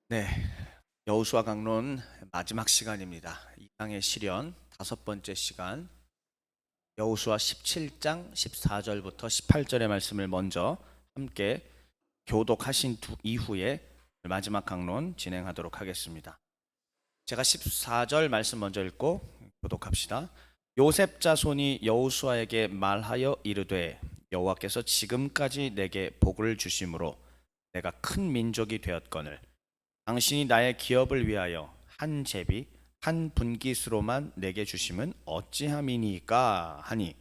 네, 여호수아 강론 마지막 시간입니다. 이 땅의 시련 다섯 번째 시간, 여호수아 17장 14절부터 18절의 말씀을 먼저 함께 교독하신 이후에 마지막 강론 진행하도록 하겠습니다. 제가 14절 말씀 먼저 읽고 교독합시다. 요셉 자손이 여호수아에게 말하여 이르되 여호와께서 지금까지 내게 복을 주심으로 내가 큰 민족이 되었거늘 당신이 나의 기업을 위하여 한 제비 한 분깃으로만 내게 주심은 어찌함이니까 하니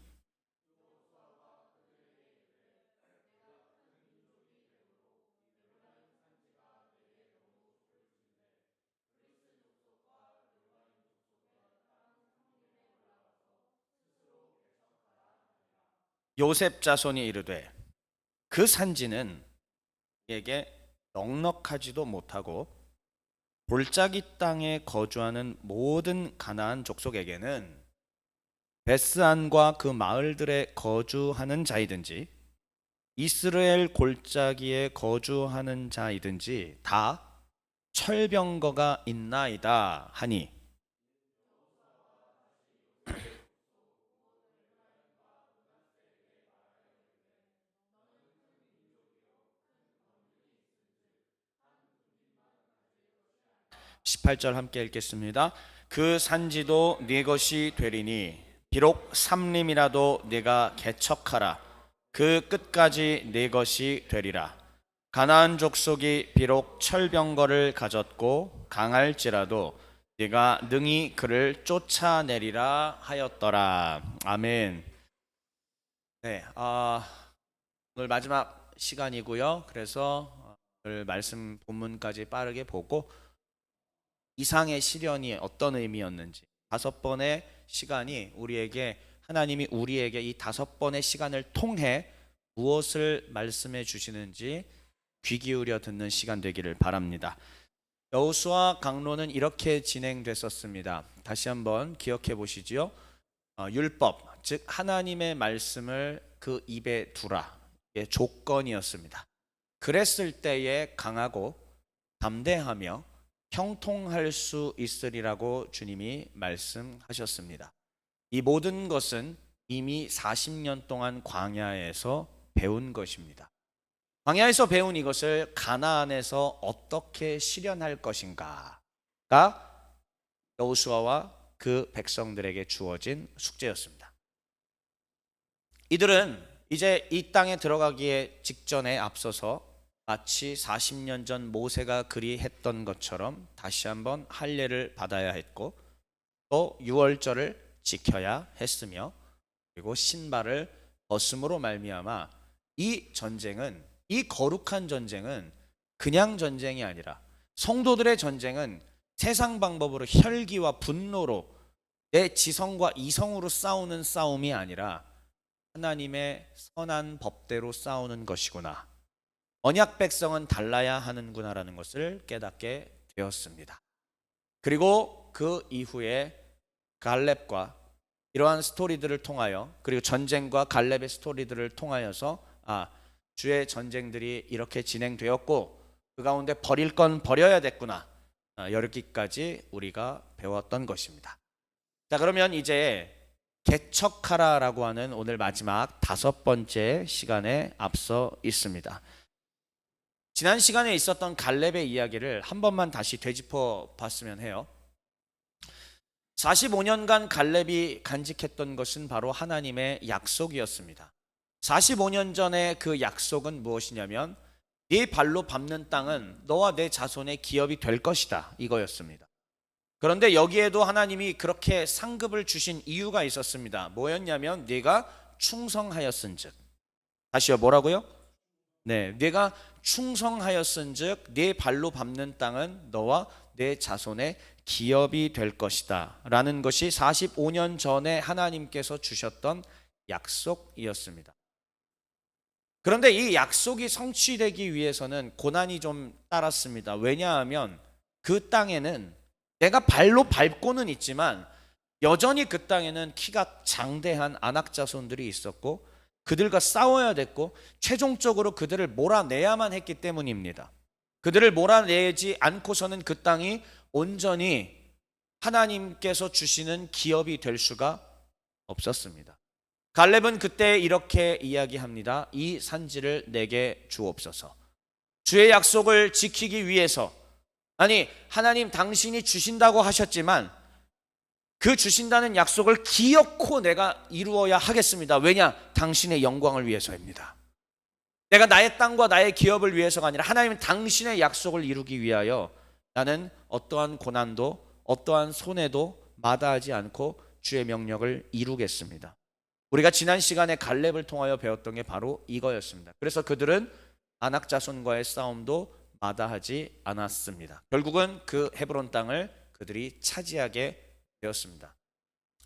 요셉 자손이 이르되 그 산지는 에게 넉넉하지도 못하고 골짜기 땅에 거주하는 모든 가나안 족속에게는 베스안과 그 마을들에 거주하는 자이든지 이스라엘 골짜기에 거주하는 자이든지 다 철병거가 있나이다 하니 18절 함께 읽겠습니다. 그 산지도 네 것이 되리니 비록 삼림이라도 네가 개척하라. 그 끝까지 네 것이 되리라. 가나안 족속이 비록 철병거를 가졌고 강할지라도 네가 능히 그를 쫓아내리라 하였더라. 아멘. 네, 오늘 마지막 시간이고요. 그래서 오늘 말씀 본문까지 빠르게 보고 이상의 시련이 어떤 의미였는지, 다섯 번의 시간이 하나님이 우리에게 이 다섯 번의 시간을 통해 무엇을 말씀해 주시는지 귀 기울여 듣는 시간 되기를 바랍니다. 여호수아 강론은 이렇게 진행됐었습니다. 다시 한번 기억해 보시지요. 율법, 즉 하나님의 말씀을 그 입에 두라. 이게 조건이었습니다. 그랬을 때에 강하고 담대하며 형통할 수 있으리라고 주님이 말씀하셨습니다. 이 모든 것은 이미 40년 동안 광야에서 배운 것입니다. 광야에서 배운 이것을 가나안에서 어떻게 실현할 것인가가 여호수아와 그 백성들에게 주어진 숙제였습니다. 이들은 이제 이 땅에 들어가기에 직전에 앞서서 마치 40년 전 모세가 그리 했던 것처럼 다시 한번 할례를 받아야 했고 또 유월절을 지켜야 했으며 그리고 신발을 벗음으로 말미암아 이 거룩한 전쟁은 그냥 전쟁이 아니라 성도들의 전쟁은 세상 방법으로 혈기와 분노로 내 지성과 이성으로 싸우는 싸움이 아니라 하나님의 선한 법대로 싸우는 것이구나. 언약 백성은 달라야 하는구나라는 것을 깨닫게 되었습니다. 그리고 그 이후에 갈렙과 이러한 스토리들을 통하여 그리고 전쟁과 갈렙의 스토리들을 통하여서 주의 전쟁들이 이렇게 진행되었고 그 가운데 버릴 건 버려야 됐구나. 여기까지 우리가 배웠던 것입니다. 자, 그러면 이제 개척하라라고 하는 오늘 마지막 다섯 번째 시간에 앞서 있습니다. 지난 시간에 있었던 갈렙의 이야기를 한 번만 다시 되짚어 봤으면 해요. 45년간 갈렙이 간직했던 것은 바로 하나님의 약속이었습니다. 45년 전에 그 약속은 무엇이냐면 네 발로 밟는 땅은 너와 내 자손의 기업이 될 것이다, 이거였습니다. 그런데 여기에도 하나님이 그렇게 상급을 주신 이유가 있었습니다. 뭐였냐면 네가 충성하였은즉. 다시요, 뭐라고요? 네, 네가 충성하였은즉 네 발로 밟는 땅은 너와 내 자손의 기업이 될 것이다 라는 것이 45년 전에 하나님께서 주셨던 약속이었습니다. 그런데 이 약속이 성취되기 위해서는 고난이 좀 따랐습니다. 왜냐하면 그 땅에는 내가 발로 밟고는 있지만 여전히 그 땅에는 키가 장대한 아낙 자손들이 있었고 그들과 싸워야 됐고 최종적으로 그들을 몰아내야만 했기 때문입니다. 그들을 몰아내지 않고서는 그 땅이 온전히 하나님께서 주시는 기업이 될 수가 없었습니다. 갈렙은 그때 이렇게 이야기합니다. 이 산지를 내게 주옵소서. 주의 약속을 지키기 위해서, 아니 하나님 당신이 주신다고 하셨지만 그 주신다는 약속을 기어코 내가 이루어야 하겠습니다. 왜냐? 당신의 영광을 위해서입니다. 내가 나의 땅과 나의 기업을 위해서가 아니라 하나님 당신의 약속을 이루기 위하여 나는 어떠한 고난도 어떠한 손해도 마다하지 않고 주의 명령을 이루겠습니다. 우리가 지난 시간에 갈렙을 통하여 배웠던 게 바로 이거였습니다. 그래서 그들은 아낙 자손과의 싸움도 마다하지 않았습니다. 결국은 그 헤브론 땅을 그들이 차지하게 되었습니다.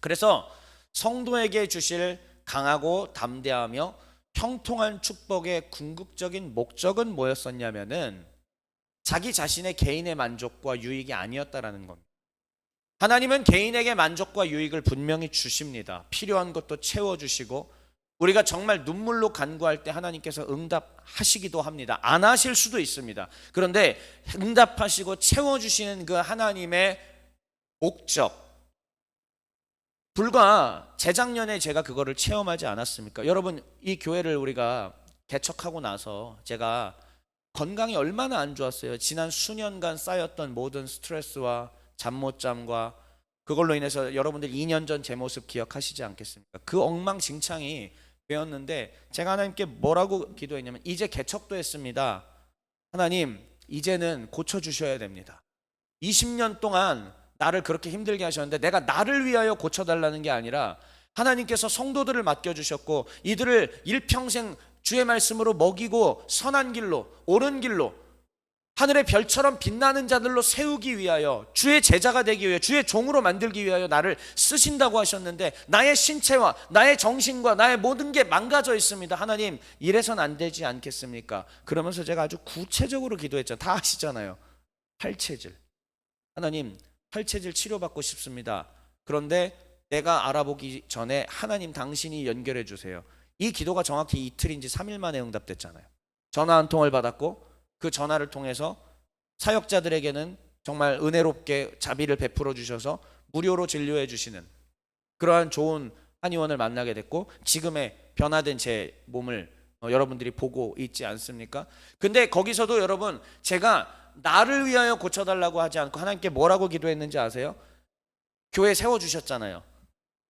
그래서 성도에게 주실 강하고 담대하며 형통한 축복의 궁극적인 목적은 뭐였었냐면은 자기 자신의 개인의 만족과 유익이 아니었다라는 겁니다. 하나님은 개인에게 만족과 유익을 분명히 주십니다. 필요한 것도 채워주시고 우리가 정말 눈물로 간구할 때 하나님께서 응답하시기도 합니다. 안 하실 수도 있습니다. 그런데 응답하시고 채워주시는 그 하나님의 목적, 불과 재작년에 제가 그거를 체험하지 않았습니까? 여러분, 이 교회를 우리가 개척하고 나서 제가 건강이 얼마나 안 좋았어요. 지난 수년간 쌓였던 모든 스트레스와 잠 못 잠과 그걸로 인해서 여러분들 2년 전 제 모습 기억하시지 않겠습니까? 그 엉망진창이 되었는데 제가 하나님께 뭐라고 기도했냐면 이제 개척도 했습니다. 하나님 이제는 고쳐주셔야 됩니다. 20년 동안 나를 그렇게 힘들게 하셨는데 내가 나를 위하여 고쳐달라는 게 아니라 하나님께서 성도들을 맡겨주셨고 이들을 일평생 주의 말씀으로 먹이고 선한 길로 옳은 길로 하늘의 별처럼 빛나는 자들로 세우기 위하여 주의 제자가 되기 위해 주의 종으로 만들기 위하여 나를 쓰신다고 하셨는데 나의 신체와 나의 정신과 나의 모든 게 망가져 있습니다. 하나님 이래선 안 되지 않겠습니까? 그러면서 제가 아주 구체적으로 기도했잖아요. 다 아시잖아요. 팔체질. 하나님 팔체질 치료받고 싶습니다. 그런데 내가 알아보기 전에 하나님 당신이 연결해 주세요. 이 기도가 정확히 이틀인지 3일 만에 응답됐잖아요. 전화 한 통을 받았고 그 전화를 통해서 사역자들에게는 정말 은혜롭게 자비를 베풀어 주셔서 무료로 진료해 주시는 그러한 좋은 한의원을 만나게 됐고 지금의 변화된 제 몸을 여러분들이 보고 있지 않습니까? 근데 거기서도 여러분 제가 나를 위하여 고쳐달라고 하지 않고 하나님께 뭐라고 기도했는지 아세요? 교회 세워주셨잖아요.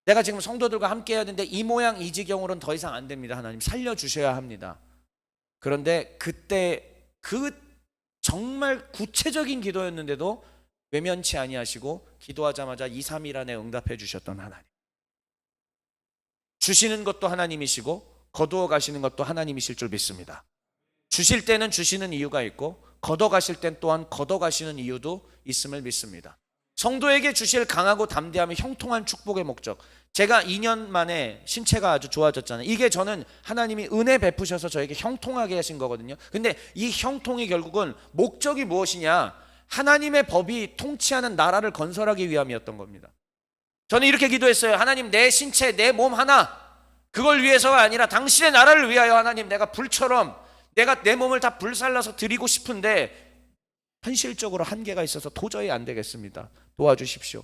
내가 지금 성도들과 함께 해야 되는데 이 모양 이 지경으로는 더 이상 안 됩니다. 하나님 살려주셔야 합니다. 그런데 그때 그 정말 구체적인 기도였는데도 외면치 아니하시고 기도하자마자 2, 3일 안에 응답해 주셨던 하나님. 주시는 것도 하나님이시고 거두어 가시는 것도 하나님이실 줄 믿습니다. 주실 때는 주시는 이유가 있고 걷어 가실 땐 또한 걷어 가시는 이유도 있음을 믿습니다. 성도에게 주실 강하고 담대하며 형통한 축복의 목적. 제가 2년 만에 신체가 아주 좋아졌잖아요. 이게 저는 하나님이 은혜 베푸셔서 저에게 형통하게 하신 거거든요. 근데 이 형통이 결국은 목적이 무엇이냐? 하나님의 법이 통치하는 나라를 건설하기 위함이었던 겁니다. 저는 이렇게 기도했어요. 하나님 내 신체 내 몸 하나 그걸 위해서가 아니라 당신의 나라를 위하여 하나님 내가 불처럼 내가 내 몸을 다 불살라서 드리고 싶은데 현실적으로 한계가 있어서 도저히 안 되겠습니다. 도와주십시오.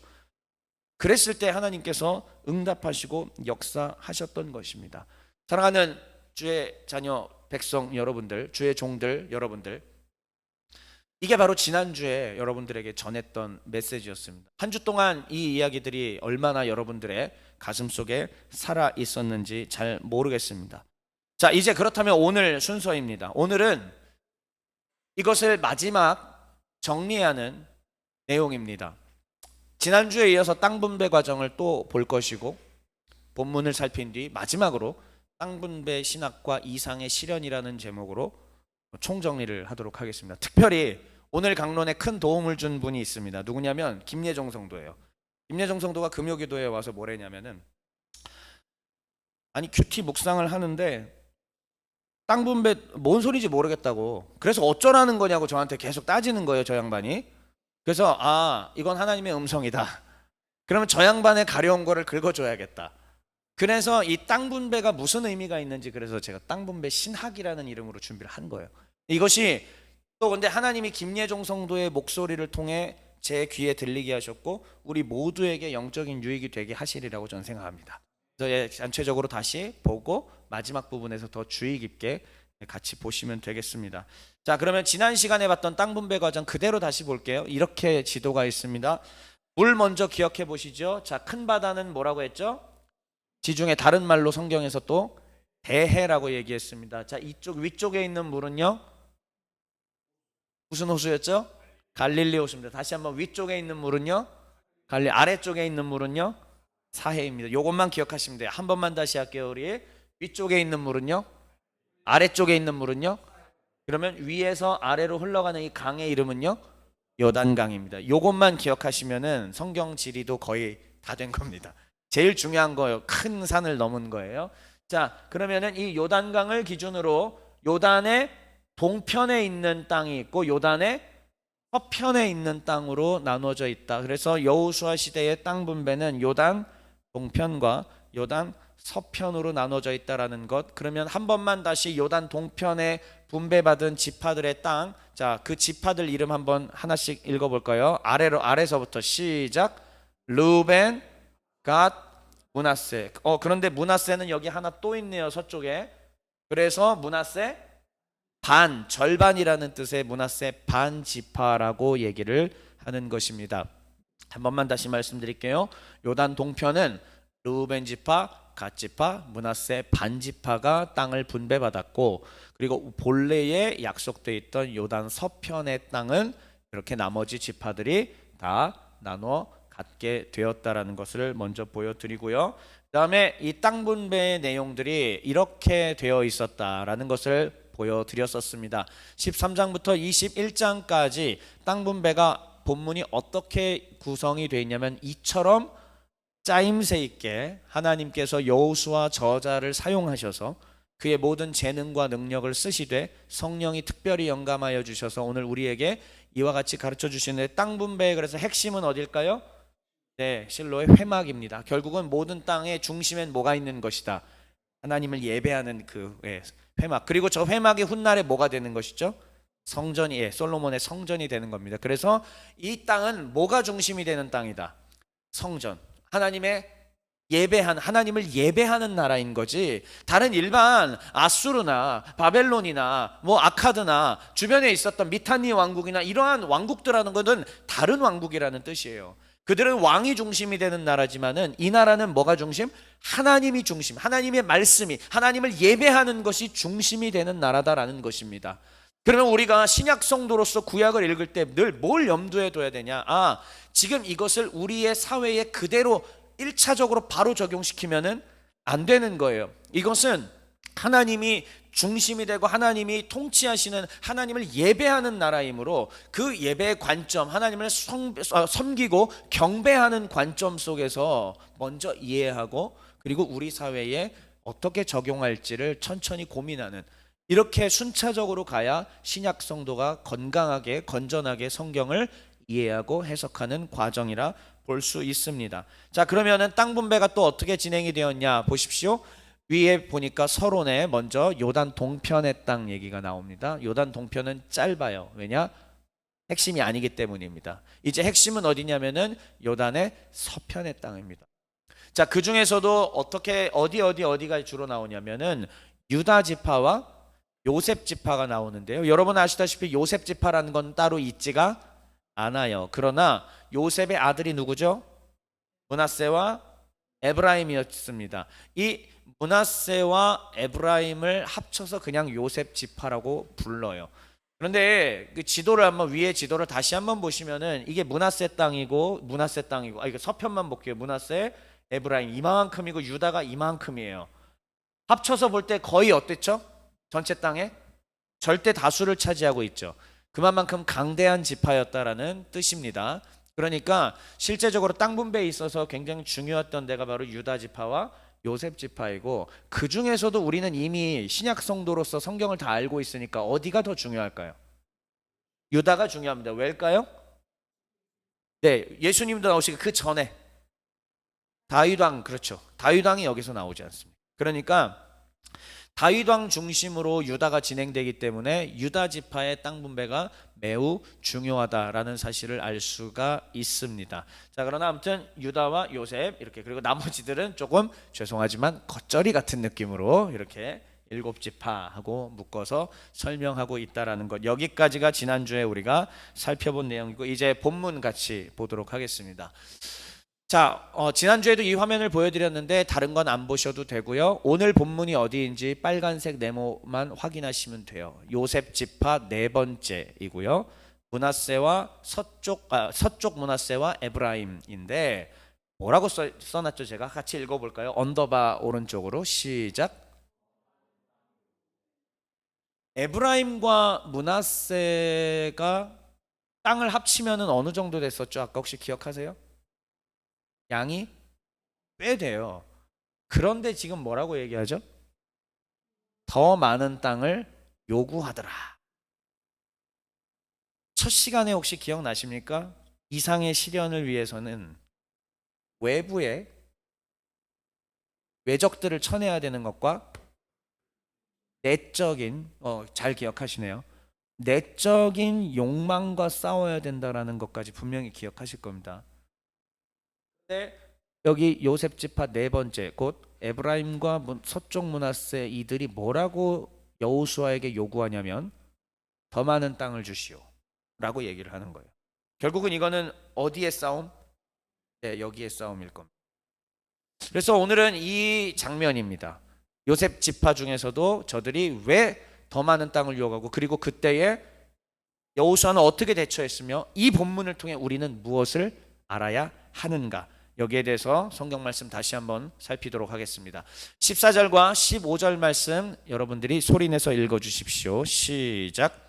그랬을 때 하나님께서 응답하시고 역사하셨던 것입니다. 사랑하는 주의 자녀 백성 여러분들, 주의 종들 여러분들, 이게 바로 지난주에 여러분들에게 전했던 메시지였습니다. 한 주 동안 이 이야기들이 얼마나 여러분들의 가슴속에 살아 있었는지 잘 모르겠습니다. 자, 이제 그렇다면 오늘 순서입니다. 오늘은 이것을 마지막 정리하는 내용입니다. 지난주에 이어서 땅 분배 과정을 또 볼 것이고 본문을 살핀 뒤 마지막으로 땅 분배 신학과 이상의 실현이라는 제목으로 총정리를 하도록 하겠습니다. 특별히 오늘 강론에 큰 도움을 준 분이 있습니다. 누구냐면 김예정 성도예요. 김예정 성도가 금요기도에 와서 뭐랬냐면은 아니 큐티 묵상을 하는데 땅 분배 뭔 소리인지 모르겠다고, 그래서 어쩌라는 거냐고 저한테 계속 따지는 거예요, 저 양반이. 그래서 이건 하나님의 음성이다. 그러면 저 양반의 가려운 거를 긁어줘야겠다. 그래서 이 땅 분배가 무슨 의미가 있는지 그래서 제가 땅 분배 신학이라는 이름으로 준비를 한 거예요. 이것이 또 근데 하나님이 김예종 성도의 목소리를 통해 제 귀에 들리게 하셨고 우리 모두에게 영적인 유익이 되게 하시리라고 저는 생각합니다. 그래서 전체적으로 다시 보고 마지막 부분에서 더 주의 깊게 같이 보시면 되겠습니다. 자, 그러면 지난 시간에 봤던 땅 분배 과정 그대로 다시 볼게요. 이렇게 지도가 있습니다. 물 먼저 기억해 보시죠. 자, 큰 바다는 뭐라고 했죠? 지중해, 다른 말로 성경에서 또 대해라고 얘기했습니다. 자, 이쪽 위쪽에 있는 물은요, 무슨 호수였죠? 갈릴리 호수입니다. 다시 한번, 위쪽에 있는 물은요, 아래쪽에 있는 물은요, 사해입니다. 이것만 기억하시면 돼요. 한 번만 다시 할게요. 우리 위쪽에 있는 물은요, 아래쪽에 있는 물은요. 그러면 위에서 아래로 흘러가는 이 강의 이름은요, 요단강입니다. 이것만 기억하시면은 성경 지리도 거의 다 된 겁니다. 제일 중요한 거예요. 큰 산을 넘은 거예요. 자, 그러면은 이 요단강을 기준으로 요단의 동편에 있는 땅이 있고 요단의 서편에 있는 땅으로 나눠져 있다. 그래서 여호수아 시대의 땅 분배는 요단 동편과 요단 서편으로 나눠져 있다라는 것. 그러면 한 번만 다시 요단 동편에 분배받은 지파들의 땅, 자, 그 지파들 이름 한번 하나씩 읽어볼까요? 아래서부터 시작. 르우벤, 갓, 므낫세. 그런데 므낫세는 여기 하나 또 있네요, 서쪽에. 그래서 므낫세 절반이라는 뜻의 므낫세 반 지파라고 얘기를 하는 것입니다. 한 번만 다시 말씀드릴게요. 요단 동편은 르우벤 지파, 갓 지파, 므낫세 반 지파가 땅을 분배받았고, 그리고 본래에 약속되어 있던 요단 서편의 땅은 이렇게 나머지 지파들이 다 나눠 갖게 되었다라는 것을 먼저 보여드리고요. 그다음에 이 땅 분배의 내용들이 이렇게 되어 있었다라는 것을 보여드렸었습니다. 13장부터 21장까지 땅 분배가 본문이 어떻게 구성이 되어 있냐면 이처럼 짜임새 있게 하나님께서 여호수아 저자를 사용하셔서 그의 모든 재능과 능력을 쓰시되 성령이 특별히 영감하여 주셔서 오늘 우리에게 이와 같이 가르쳐 주시는데, 땅 분배의 그래서 핵심은 어딜까요? 네, 실로의 회막입니다. 결국은 모든 땅의 중심엔 뭐가 있는 것이다? 하나님을 예배하는 그 회막. 그리고 저 회막이 훗날에 뭐가 되는 것이죠? 성전이, 솔로몬의 성전이 되는 겁니다. 그래서 이 땅은 뭐가 중심이 되는 땅이다? 성전. 하나님을 예배하는 나라인 거지, 다른 일반 아수르나 바벨론이나 뭐 아카드나 주변에 있었던 미탄니 왕국이나 이러한 왕국들하는 것은 다른 왕국이라는 뜻이에요. 그들은 왕이 중심이 되는 나라지만은 이 나라는 뭐가 중심? 하나님이 중심, 하나님의 말씀이, 하나님을 예배하는 것이 중심이 되는 나라다라는 것입니다. 그러면 우리가 신약 성도로서 구약을 읽을 때 늘 뭘 염두에 둬야 되냐? 지금 이것을 우리의 사회에 그대로 1차적으로 바로 적용시키면은 안 되는 거예요. 이것은 하나님이 중심이 되고 하나님이 통치하시는, 하나님을 예배하는 나라이므로 그 예배의 관점, 하나님을 섬기고 경배하는 관점 속에서 먼저 이해하고, 그리고 우리 사회에 어떻게 적용할지를 천천히 고민하는, 이렇게 순차적으로 가야 신약 성도가 건강하게 건전하게 성경을 이해하고 해석하는 과정이라 볼 수 있습니다. 자, 그러면은 땅 분배가 또 어떻게 진행이 되었냐 보십시오. 위에 보니까 서론에 먼저 요단 동편의 땅 얘기가 나옵니다. 요단 동편은 짧아요. 왜냐? 핵심이 아니기 때문입니다. 이제 핵심은 어디냐면은 요단의 서편의 땅입니다. 자, 그 중에서도 어디가 주로 나오냐면은 유다 지파와 요셉 지파가 나오는데요. 여러분 아시다시피 요셉 지파라는 건 따로 있지가 않아요. 그러나 요셉의 아들이 누구죠? 므낫세와 에브라임이었습니다. 이 므낫세와 에브라임을 합쳐서 그냥 요셉 지파라고 불러요. 그런데 그 위에 지도를 다시 한번 보시면은 이게 므낫세 땅이고 이거 서편만 볼게요. 므낫세, 에브라임 이만큼이고 유다가 이만큼이에요. 합쳐서 볼 때 거의 어땠죠? 전체 땅에 절대 다수를 차지하고 있죠. 그만큼 강대한 지파였다라는 뜻입니다. 그러니까 실제적으로 땅 분배에 있어서 굉장히 중요했던 데가 바로 유다 지파와 요셉 지파이고, 그 중에서도 우리는 이미 신약 성도로서 성경을 다 알고 있으니까 어디가 더 중요할까요? 유다가 중요합니다. 왜일까요? 네, 예수님도 나오시기 그 전에 다윗 왕, 그렇죠. 다윗 왕이 여기서 나오지 않습니다. 그러니까 다윗 왕 중심으로 유다가 진행되기 때문에 유다 지파의 땅 분배가 매우 중요하다라는 사실을 알 수가 있습니다. 자, 그러나 아무튼 유다와 요셉 이렇게, 그리고 나머지들은 조금 죄송하지만 겉절이 같은 느낌으로 이렇게 7지파하고 묶어서 설명하고 있다라는 것, 여기까지가 지난주에 우리가 살펴본 내용이고, 이제 본문 같이 보도록 하겠습니다. 자, 지난주에도 이 화면을 보여드렸는데 다른 건 안 보셔도 되고요. 오늘 본문이 어디인지 빨간색 네모만 확인하시면 돼요. 요셉 지파 네 번째이고요. 므낫세와 서쪽 므낫세와 에브라임인데 뭐라고 써놨죠? 제가 같이 읽어볼까요? 언더바 오른쪽으로 시작. 에브라임과 므낫세가 땅을 합치면은 어느 정도 됐었죠? 아까 혹시 기억하세요? 양이 꽤 돼요. 그런데 지금 뭐라고 얘기하죠? 더 많은 땅을 요구하더라. 첫 시간에 혹시 기억나십니까? 이상의 실현을 위해서는 외부의 외적들을 쳐내야 되는 것과 내적인, 잘 기억하시네요. 내적인 욕망과 싸워야 된다라는 것까지 분명히 기억하실 겁니다. 근데 여기 요셉 지파 네 번째, 곧 에브라임과 서쪽 므낫세, 이들이 뭐라고 여호수아에게 요구하냐면 더 많은 땅을 주시오 라고 얘기를 하는 거예요. 결국은 이거는 어디의 싸움? 네, 여기의 싸움일 겁니다. 그래서 오늘은 이 장면입니다. 요셉 지파 중에서도 저들이 왜 더 많은 땅을 요구하고, 그리고 그때에 여호수아는 어떻게 대처했으며, 이 본문을 통해 우리는 무엇을 알아야 하는가, 여기에 대해서 성경 말씀 다시 한번 살피도록 하겠습니다. 14절과 15절 말씀 여러분들이 소리내서 읽어주십시오. 시작.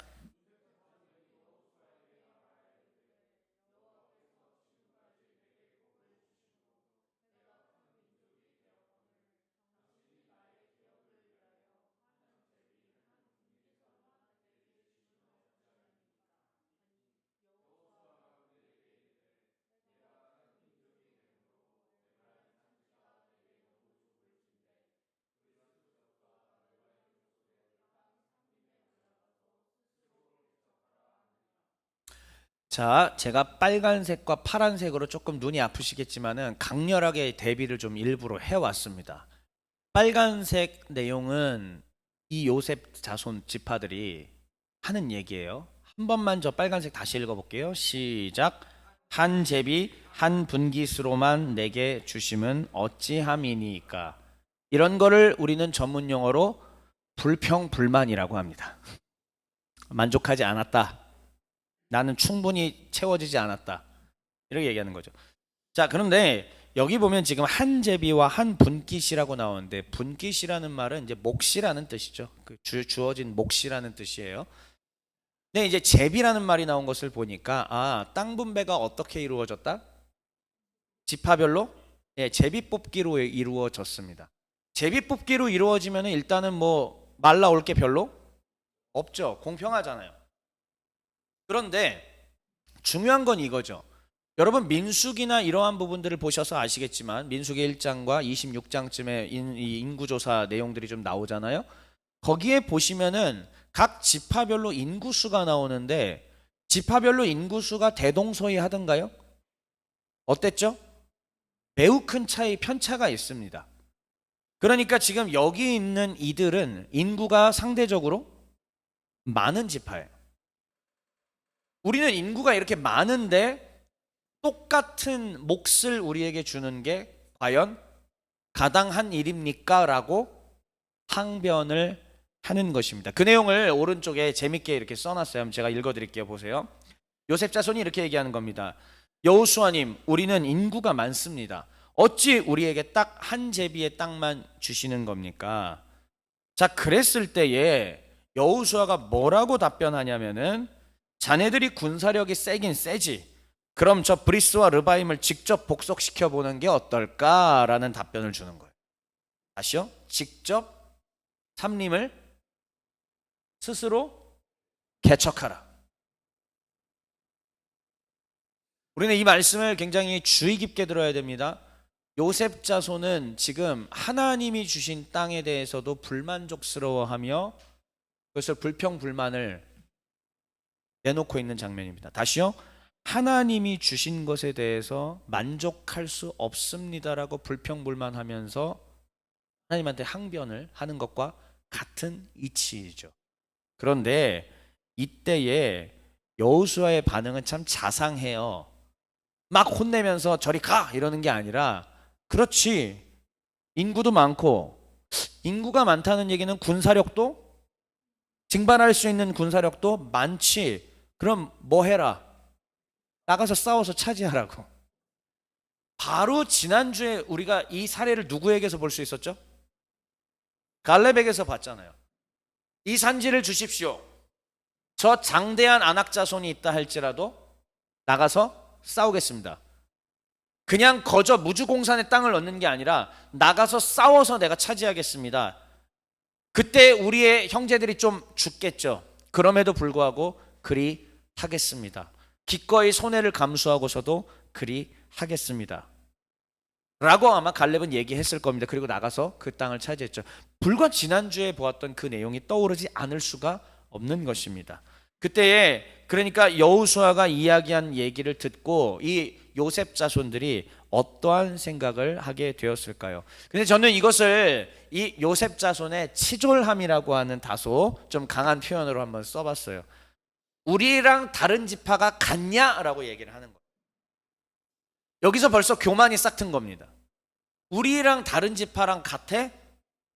자, 제가 빨간색과 파란색으로 조금 눈이 아프시겠지만은 강렬하게 대비를 좀 일부러 해왔습니다. 빨간색 내용은 이 요셉 자손 지파들이 하는 얘기예요. 한 번만 저 빨간색 다시 읽어볼게요. 시작. 한 제비 한 분깃으로만 내게 주심은 어찌함이니까. 이런 거를 우리는 전문 용어로 불평불만이라고 합니다. 만족하지 않았다. 나는 충분히 채워지지 않았다. 이렇게 얘기하는 거죠. 자, 그런데 여기 보면 지금 한 제비와 한 분깃이라고 나오는데, 분깃이라는 말은 이제 몫이라는 뜻이죠. 그 주어진 몫이라는 뜻이에요. 근데 이제 제비라는 말이 나온 것을 보니까 땅 분배가 어떻게 이루어졌다? 지파별로 제비 뽑기로 이루어졌습니다. 제비 뽑기로 이루어지면 일단은 뭐 말라올 게 별로 없죠. 공평하잖아요. 그런데 중요한 건 이거죠. 여러분 민수기나 이러한 부분들을 보셔서 아시겠지만, 민수기 1장과 26장쯤에 인구조사 내용들이 좀 나오잖아요. 거기에 보시면은 각 지파별로 인구수가 나오는데, 지파별로 인구수가 대동소이하던가요? 어땠죠? 매우 큰 차이, 편차가 있습니다. 그러니까 지금 여기 있는 이들은 인구가 상대적으로 많은 지파예요. 우리는 인구가 이렇게 많은데 똑같은 몫을 우리에게 주는 게 과연 가당한 일입니까? 라고 항변을 하는 것입니다. 그 내용을 오른쪽에 재밌게 이렇게 써놨어요. 제가 읽어드릴게요. 보세요. 요셉 자손이 이렇게 얘기하는 겁니다. 여호수아님, 우리는 인구가 많습니다. 어찌 우리에게 딱 한 제비의 땅만 주시는 겁니까? 자, 그랬을 때에 여호수아가 뭐라고 답변하냐면은, 자네들이 군사력이 세긴 세지, 그럼 저 브리스와 르바임을 직접 복속시켜 보는 게 어떨까라는 답변을 주는 거예요. 다시요. 직접 삼림을 스스로 개척하라. 우리는 이 말씀을 굉장히 주의 깊게 들어야 됩니다. 요셉 자손은 지금 하나님이 주신 땅에 대해서도 불만족스러워하며 그것을 불평불만을 내놓고 있는 장면입니다. 다시요. 하나님이 주신 것에 대해서 만족할 수 없습니다라고 불평불만하면서 하나님한테 항변을 하는 것과 같은 이치이죠. 그런데 이때에 여호수아의 반응은 참 자상해요. 막 혼내면서 저리 가 이러는 게 아니라, 그렇지, 인구도 많고, 인구가 많다는 얘기는 군사력도, 징발할 수 있는 군사력도 많지. 그럼 뭐 해라? 나가서 싸워서 차지하라고. 바로 지난주에 우리가 이 사례를 누구에게서 볼 수 있었죠? 갈렙에게서 봤잖아요. 이 산지를 주십시오. 저 장대한 안악 자손이 있다 할지라도 나가서 싸우겠습니다. 그냥 거저 무주공산의 땅을 얻는 게 아니라 나가서 싸워서 내가 차지하겠습니다. 그때 우리의 형제들이 좀 죽겠죠. 그럼에도 불구하고 그리 하겠습니다. 기꺼이 손해를 감수하고서도 그리 하겠습니다. 라고 아마 갈렙은 얘기했을 겁니다. 그리고 나가서 그 땅을 차지했죠. 불과 지난주에 보았던 그 내용이 떠오르지 않을 수가 없는 것입니다. 그때에 그러니까 여호수아가 이야기한 얘기를 듣고 이 요셉 자손들이 어떠한 생각을 하게 되었을까요? 근데 저는 이것을 이 요셉 자손의 치졸함이라고 하는 다소 좀 강한 표현으로 한번 써봤어요. 우리랑 다른 지파가 같냐라고 얘기를 하는 거예요. 여기서 벌써 교만이 싹튼 겁니다. 우리랑 다른 지파랑 같아?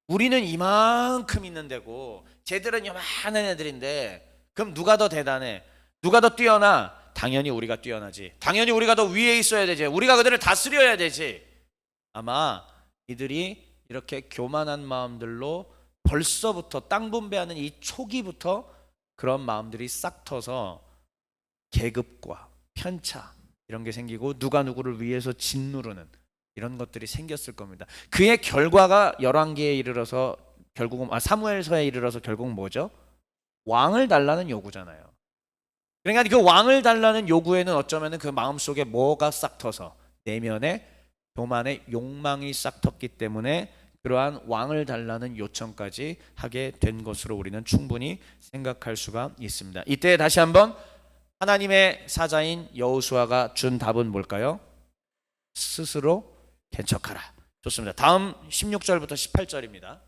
우리는 이만큼 있는 데고 쟤들은 요만한 애들인데 그럼 누가 더 대단해? 누가 더 뛰어나? 당연히 우리가 뛰어나지. 당연히 우리가 더 위에 있어야 되지. 우리가 그들을 다스려야 되지. 아마 이들이 이렇게 교만한 마음들로 벌써부터 땅 분배하는 이 초기부터 그런 마음들이 싹 터서 계급과 편차 이런 게 생기고 누가 누구를 위해서 짓누르는 이런 것들이 생겼을 겁니다. 그의 결과가 열왕기에 이르러서 결국은 사무엘서에 이르러서 결국 뭐죠? 왕을 달라는 요구잖아요. 그러니까 그 왕을 달라는 요구에는 어쩌면 그 마음속에 뭐가 싹 터서 내면에 교만의 욕망이 싹 텄기 때문에 그러한 왕을 달라는 요청까지 하게 된 것으로 우리는 충분히 생각할 수가 있습니다. 이때 다시 한번 하나님의 사자인 여호수아가 준 답은 뭘까요? 스스로 개척하라. 좋습니다. 다음 16절부터 18절입니다.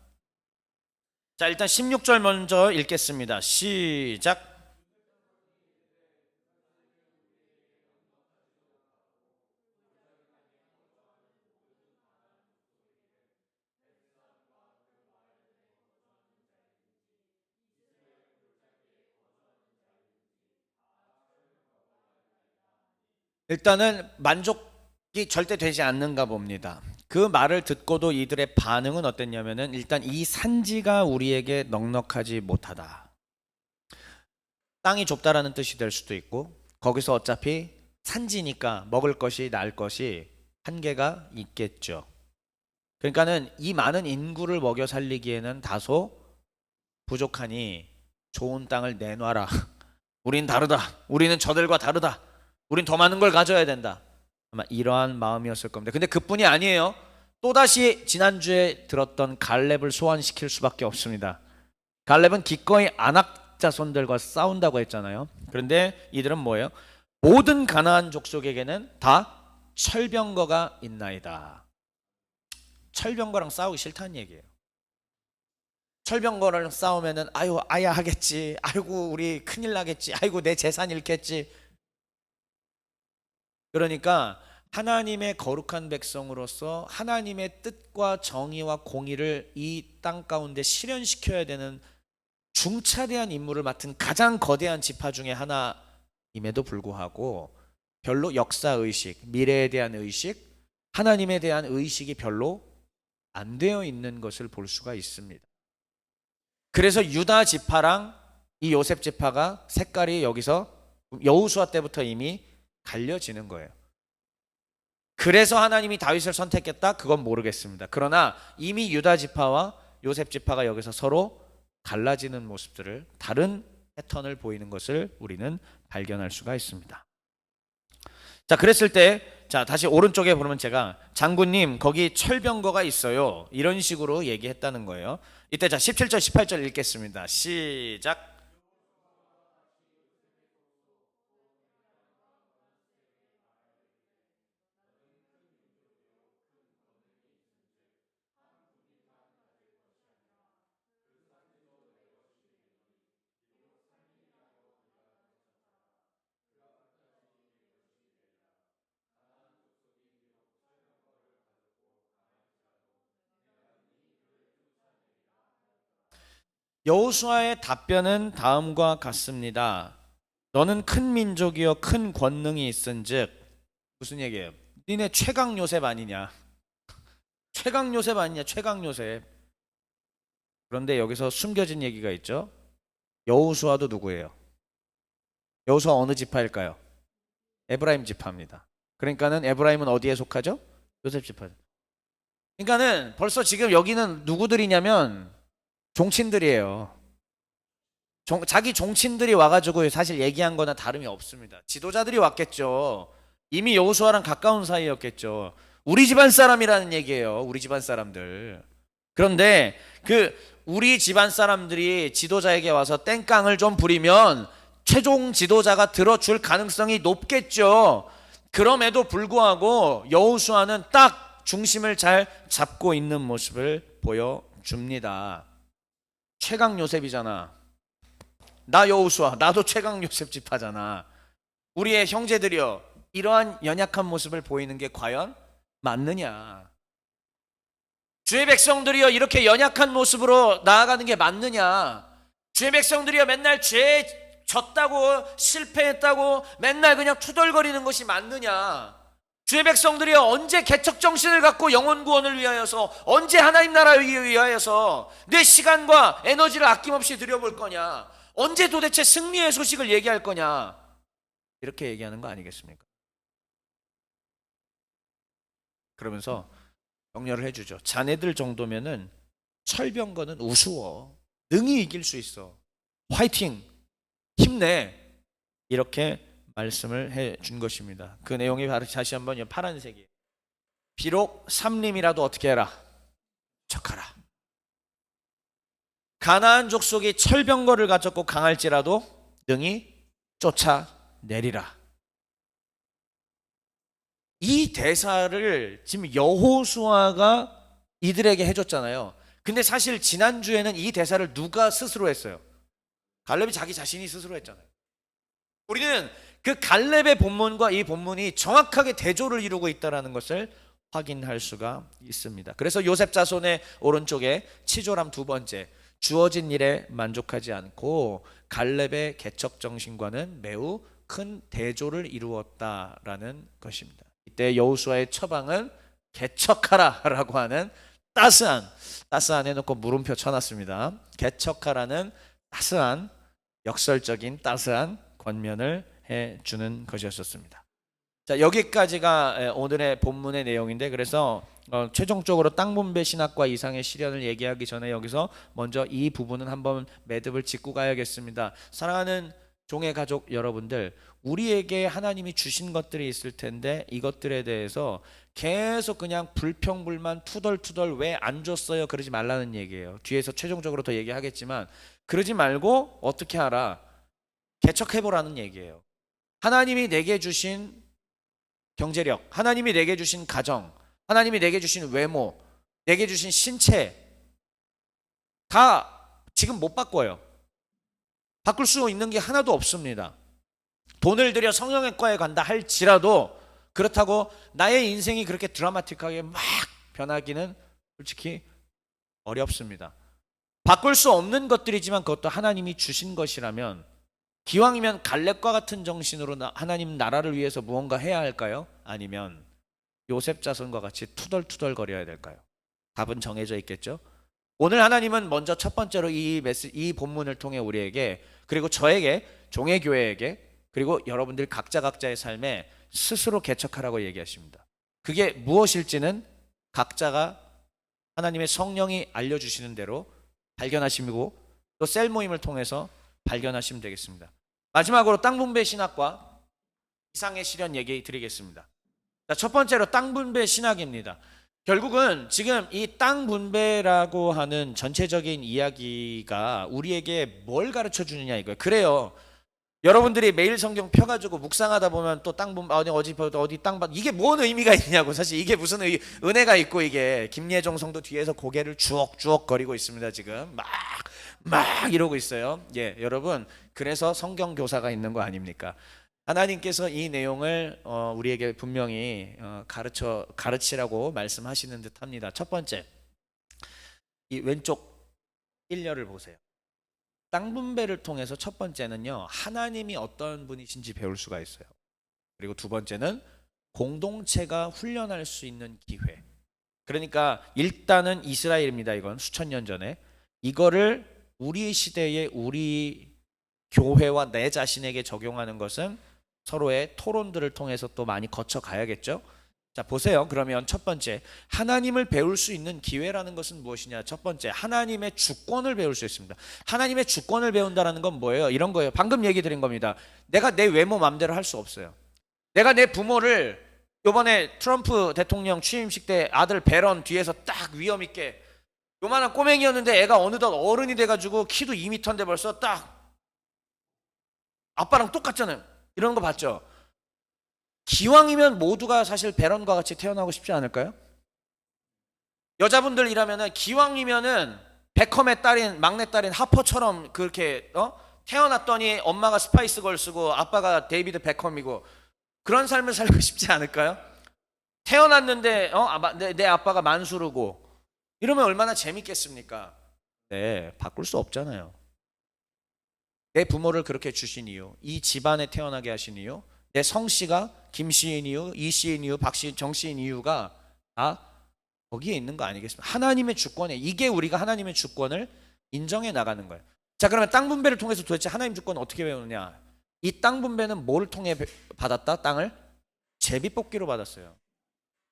자, 일단 16절 먼저 읽겠습니다. 시작. 일단은 만족이 절대 되지 않는가 봅니다. 그 말을 듣고도 이들의 반응은 어땠냐면은 일단 이 산지가 우리에게 넉넉하지 못하다. 땅이 좁다라는 뜻이 될 수도 있고 거기서 어차피 산지니까 먹을 것이 날 것이 한계가 있겠죠. 그러니까는 이 많은 인구를 먹여 살리기에는 다소 부족하니 좋은 땅을 내놔라. 우린 다르다. 우리는 저들과 다르다. 우린 더 많은 걸 가져야 된다. 아마 이러한 마음이었을 겁니다. 근데 그뿐이 아니에요. 또다시 지난주에 들었던 갈렙을 소환시킬 수밖에 없습니다. 갈렙은 기꺼이 아낙 자손들과 싸운다고 했잖아요. 그런데 이들은 뭐예요? 모든 가나안 족속에게는 다 철병거가 있나이다. 철병거랑 싸우기 싫다는 얘기예요. 철병거랑 싸우면은 아유 아야 하겠지. 아이고 우리 큰일 나겠지. 아이고 내 재산 잃겠지. 그러니까 하나님의 거룩한 백성으로서 하나님의 뜻과 정의와 공의를 이 땅 가운데 실현시켜야 되는 중차대한 임무를 맡은 가장 거대한 지파 중에 하나임에도 불구하고 별로 역사의식, 미래에 대한 의식, 하나님에 대한 의식이 별로 안 되어 있는 것을 볼 수가 있습니다. 그래서 유다 지파랑 이 요셉 지파가 색깔이 여기서 여호수아 때부터 이미 갈려지는 거예요. 그래서 하나님이 다윗을 선택했다? 그건 모르겠습니다. 그러나 이미 유다 지파와 요셉 지파가 여기서 서로 갈라지는 모습들을 다른 패턴을 보이는 것을 우리는 발견할 수가 있습니다. 자, 그랬을 때 자, 다시 오른쪽에 보면 제가 장군님 거기 철병거가 있어요, 이런 식으로 얘기했다는 거예요. 이때 자 17절 18절 읽겠습니다. 시작. 여호수아의 답변은 다음과 같습니다. 너는 큰 민족이요 큰 권능이 있은즉, 무슨 얘기예요? 니네 최강 요셉 아니냐? 최강 요셉 아니냐? 최강 요셉. 그런데 여기서 숨겨진 얘기가 있죠. 여호수아도 누구예요? 여호수아 어느 지파일까요? 에브라임 지파입니다. 그러니까는 에브라임은 어디에 속하죠? 요셉 지파. 그러니까는 벌써 지금 여기는 누구들이냐면 종친들이에요. 자기 종친들이 와가지고 사실 얘기한 거나 다름이 없습니다. 지도자들이 왔겠죠. 이미 여호수아랑 가까운 사이였겠죠. 우리 집안 사람이라는 얘기예요. 우리 집안 사람들. 그런데 그 우리 집안 사람들이 지도자에게 와서 땡깡을 좀 부리면 최종 지도자가 들어줄 가능성이 높겠죠. 그럼에도 불구하고 여호수아는 딱 중심을 잘 잡고 있는 모습을 보여줍니다. 최강 요셉이잖아. 나 여호수아, 나도 최강 요셉 지파잖아. 우리의 형제들이여, 이러한 연약한 모습을 보이는 게 과연 맞느냐? 주의 백성들이여, 이렇게 연약한 모습으로 나아가는 게 맞느냐? 주의 백성들이여, 맨날 죄에 졌다고 실패했다고 맨날 그냥 투덜거리는 것이 맞느냐? 주의 백성들이여, 언제 개척 정신을 갖고 영혼 구원을 위하여서, 언제 하나님 나라를 위하여서 내 시간과 에너지를 아낌없이 들여볼 거냐? 언제 도대체 승리의 소식을 얘기할 거냐? 이렇게 얘기하는 거 아니겠습니까? 그러면서 격려를 해주죠. 자네들 정도면은 철병거는 우스워. 능히 이길 수 있어. 화이팅! 힘내! 이렇게 말씀을 해 준 것입니다. 그 내용이 바로 다시 한번 파란색이에요. 비록 삼림이라도 어떻게 해라? 척하라. 가나안 족속이 철병거를 가졌고 강할지라도 능히 쫓아내리라. 이 대사를 지금 여호수아가 이들에게 해줬잖아요. 근데 사실 지난주에는 이 대사를 누가 스스로 했어요? 갈렙이 자기 자신이 스스로 했잖아요. 우리는 그 갈렙의 본문과 이 본문이 정확하게 대조를 이루고 있다는 것을 확인할 수가 있습니다. 그래서 요셉 자손의 오른쪽에 치졸함 두 번째, 주어진 일에 만족하지 않고 갈렙의 개척 정신과는 매우 큰 대조를 이루었다라는 것입니다. 이때 여호수아의 처방은 개척하라라고 하는 따스한 해놓고 물음표 쳐놨습니다. 개척하라는 따스한, 역설적인 따스한 권면을 해주는 것이었습니다. 자, 여기까지가 오늘의 본문의 내용인데, 그래서 최종적으로 땅 분배 신학과 이상의 시련을 얘기하기 전에 여기서 먼저 이 부분은 한번 매듭을 짓고 가야겠습니다. 사랑하는 종의 가족 여러분들, 우리에게 하나님이 주신 것들이 있을 텐데 이것들에 대해서 계속 그냥 불평불만 투덜투덜 왜 안 줬어요 그러지 말라는 얘기예요. 뒤에서 최종적으로 더 얘기하겠지만 그러지 말고 어떻게 하라? 개척해보라는 얘기예요. 하나님이 내게 주신 경제력, 하나님이 내게 주신 가정, 하나님이 내게 주신 외모, 내게 주신 신체 다 지금 못 바꿔요. 바꿀 수 있는 게 하나도 없습니다. 돈을 들여 성형외과에 간다 할지라도 그렇다고 나의 인생이 그렇게 드라마틱하게 막 변하기는 솔직히 어렵습니다. 바꿀 수 없는 것들이지만 그것도 하나님이 주신 것이라면 기왕이면 갈렙과 같은 정신으로 하나님 나라를 위해서 무언가 해야 할까요? 아니면 요셉 자손과 같이 투덜투덜거려야 될까요? 답은 정해져 있겠죠. 오늘 하나님은 먼저 첫 번째로 이 본문을 통해 우리에게, 그리고 저에게, 종의 교회에게, 그리고 여러분들 각자의 삶에 스스로 개척하라고 얘기하십니다. 그게 무엇일지는 각자가 하나님의 성령이 알려주시는 대로 발견하시고 또 셀 모임을 통해서 발견하시면 되겠습니다. 마지막으로 땅 분배 신학과 이상의 시련 얘기 드리겠습니다. 자, 첫 번째로 땅 분배 신학입니다. 결국은 지금 이 땅 분배라고 하는 전체적인 이야기가 우리에게 뭘 가르쳐 주느냐 이거예요. 그래요. 여러분들이 매일 성경 펴가지고 묵상하다 보면 또 땅 분배 어디 땅 이게 뭔 의미가 있냐고. 사실 이게 무슨 은혜가 있고. 이게 김예종 성도 뒤에서 고개를 주걱주걱 거리고 있습니다. 지금 막 이러고 있어요. 예, 여러분, 그래서 성경 교사가 있는 거 아닙니까? 하나님께서 이 내용을 우리에게 분명히 가르치라고 말씀하시는 듯합니다. 첫 번째, 이 왼쪽 일렬을 보세요. 땅 분배를 통해서 첫 번째는요, 하나님이 어떤 분이신지 배울 수가 있어요. 그리고 두 번째는 공동체가 훈련할 수 있는 기회. 그러니까 일단은 이스라엘입니다. 이건 수천 년 전에. 이거를 우리 시대에 우리 교회와 내 자신에게 적용하는 것은 서로의 토론들을 통해서 또 많이 거쳐 가야겠죠. 자, 보세요. 그러면 첫 번째, 하나님을 배울 수 있는 기회라는 것은 무엇이냐? 첫 번째, 하나님의 주권을 배울 수 있습니다. 하나님의 주권을 배운다는 건 뭐예요? 이런 거예요. 방금 얘기 드린 겁니다. 내가 내 외모 마음대로 할 수 없어요. 내가 내 부모를 이번에 트럼프 대통령 취임식 때 아들 베런 뒤에서 딱 위험 있게, 요만한 꼬맹이였는데 애가 어느덧 어른이 돼가지고 키도 2m인데 벌써 딱 아빠랑 똑같잖아요. 이런 거 봤죠? 기왕이면 모두가 사실 베런과 같이 태어나고 싶지 않을까요? 여자분들이라면은 기왕이면은 베컴의 딸인 막내 딸인 하퍼처럼 그렇게 태어났더니 엄마가 스파이스 걸스고 아빠가 데이비드 베컴이고 그런 삶을 살고 싶지 않을까요? 태어났는데 내 아빠가 만수르고 이러면 얼마나 재밌겠습니까? 네, 바꿀 수 없잖아요. 내 부모를 그렇게 주신 이유, 이 집안에 태어나게 하신 이유, 내 성씨가 김씨인 이유, 이씨인 이유, 박씨, 정씨인 이유가 다 거기에 있는 거 아니겠습니까? 하나님의 주권에, 이게 우리가 하나님의 주권을 인정해 나가는 거예요. 자, 그러면 땅 분배를 통해서 도대체 하나님 주권을 어떻게 배우느냐? 이 땅 분배는 뭘 통해 받았다? 땅을 제비뽑기로 받았어요.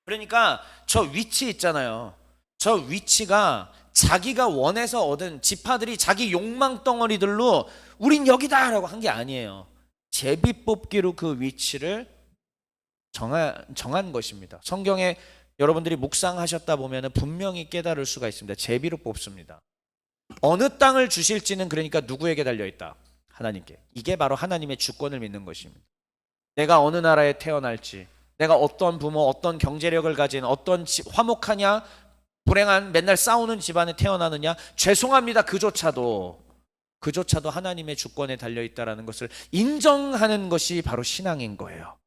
그러니까 저 위치 있잖아요. 저 위치가 자기가 원해서 얻은 지파들이 자기 욕망 덩어리들로 우린 여기다라고 한 게 아니에요. 제비뽑기로 그 위치를 정한 것입니다. 성경에 여러분들이 묵상하셨다 보면 분명히 깨달을 수가 있습니다. 제비로 뽑습니다. 어느 땅을 주실지는 그러니까 누구에게 달려있다? 하나님께. 이게 바로 하나님의 주권을 믿는 것입니다. 내가 어느 나라에 태어날지, 내가 어떤 부모, 어떤 경제력을 가진, 어떤 화목하냐, 불행한 맨날 싸우는 집안에 태어나느냐, 죄송합니다. 그조차도 하나님의 주권에 달려있다는 것을 인정하는 것이 바로 신앙인 거예요.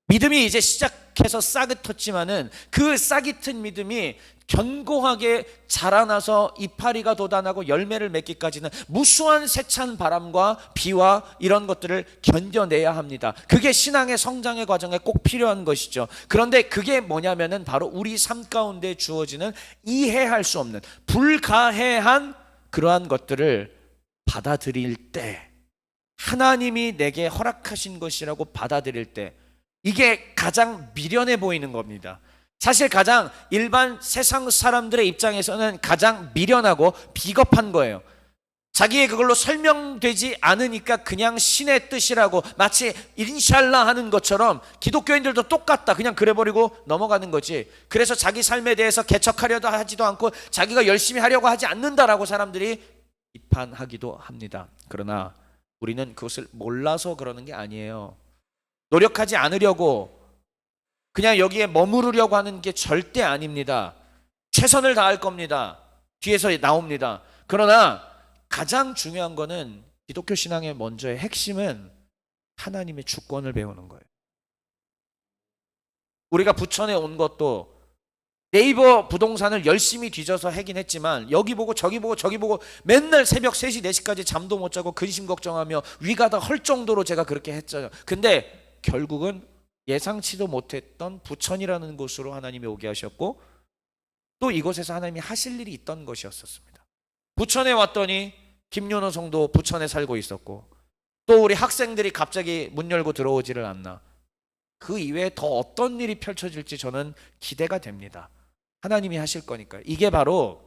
믿음이 이제 시작해서 싹이 텄지만은 그 싹이 튼 믿음이 견고하게 자라나서 이파리가 돋아나고 열매를 맺기까지는 무수한 세찬 바람과 비와 이런 것들을 견뎌내야 합니다. 그게 신앙의 성장의 과정에 꼭 필요한 것이죠. 그런데 그게 뭐냐면은 바로 우리 삶 가운데 주어지는 이해할 수 없는 불가해한 그러한 것들을 받아들일 때, 하나님이 내게 허락하신 것이라고 받아들일 때, 이게 가장 미련해 보이는 겁니다. 사실 가장 일반 세상 사람들의 입장에서는 가장 미련하고 비겁한 거예요. 자기의 그걸로 설명되지 않으니까 그냥 신의 뜻이라고 마치 인샬라 하는 것처럼 기독교인들도 똑같다 그냥 그래버리고 넘어가는 거지. 그래서 자기 삶에 대해서 개척하려도 하지도 않고 자기가 열심히 하려고 하지 않는다라고 사람들이 비판하기도 합니다. 그러나 우리는 그것을 몰라서 그러는 게 아니에요. 노력하지 않으려고 그냥 여기에 머무르려고 하는 게 절대 아닙니다. 최선을 다할 겁니다. 뒤에서 나옵니다. 그러나 가장 중요한 거는 기독교 신앙의 먼저의 핵심은 하나님의 주권을 배우는 거예요. 우리가 부천에 온 것도 네이버 부동산을 열심히 뒤져서 하긴 했지만 여기 보고 저기 보고 저기 보고 맨날 새벽 3시 4시까지 잠도 못 자고 근심 걱정하며 위가 다 헐 정도로 제가 그렇게 했잖아요. 근데 결국은 예상치도 못했던 부천이라는 곳으로 하나님이 오게 하셨고 또 이곳에서 하나님이 하실 일이 있던 것이었습니다. 부천에 왔더니 김윤호 성도 부천에 살고 있었고 또 우리 학생들이 갑자기 문 열고 들어오지를 않나. 그 이외에 더 어떤 일이 펼쳐질지 저는 기대가 됩니다. 하나님이 하실 거니까. 이게 바로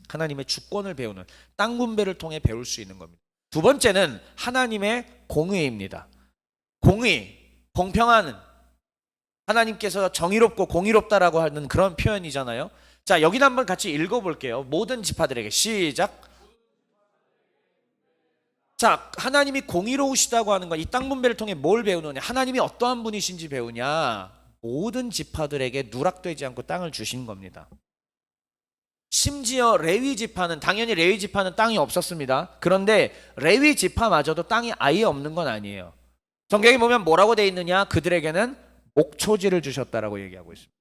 하나님의 주권을 배우는 땅 분배를 통해 배울 수 있는 겁니다. 두 번째는 하나님의 공의입니다. 공의, 공평한 하나님께서 정의롭고 공의롭다라고 하는 그런 표현이잖아요. 자, 여기도 한번 같이 읽어볼게요. 모든 지파들에게 시작. 자, 하나님이 공의로우시다고 하는 건 이 땅 분배를 통해 뭘 배우느냐? 하나님이 어떠한 분이신지 배우냐? 모든 지파들에게 누락되지 않고 땅을 주신 겁니다. 심지어 레위 지파는, 당연히 레위 지파는 땅이 없었습니다. 그런데 레위 지파마저도 땅이 아예 없는 건 아니에요. 성경에 보면 뭐라고 돼 있느냐? 그들에게는 목초지를 주셨다라고 얘기하고 있습니다.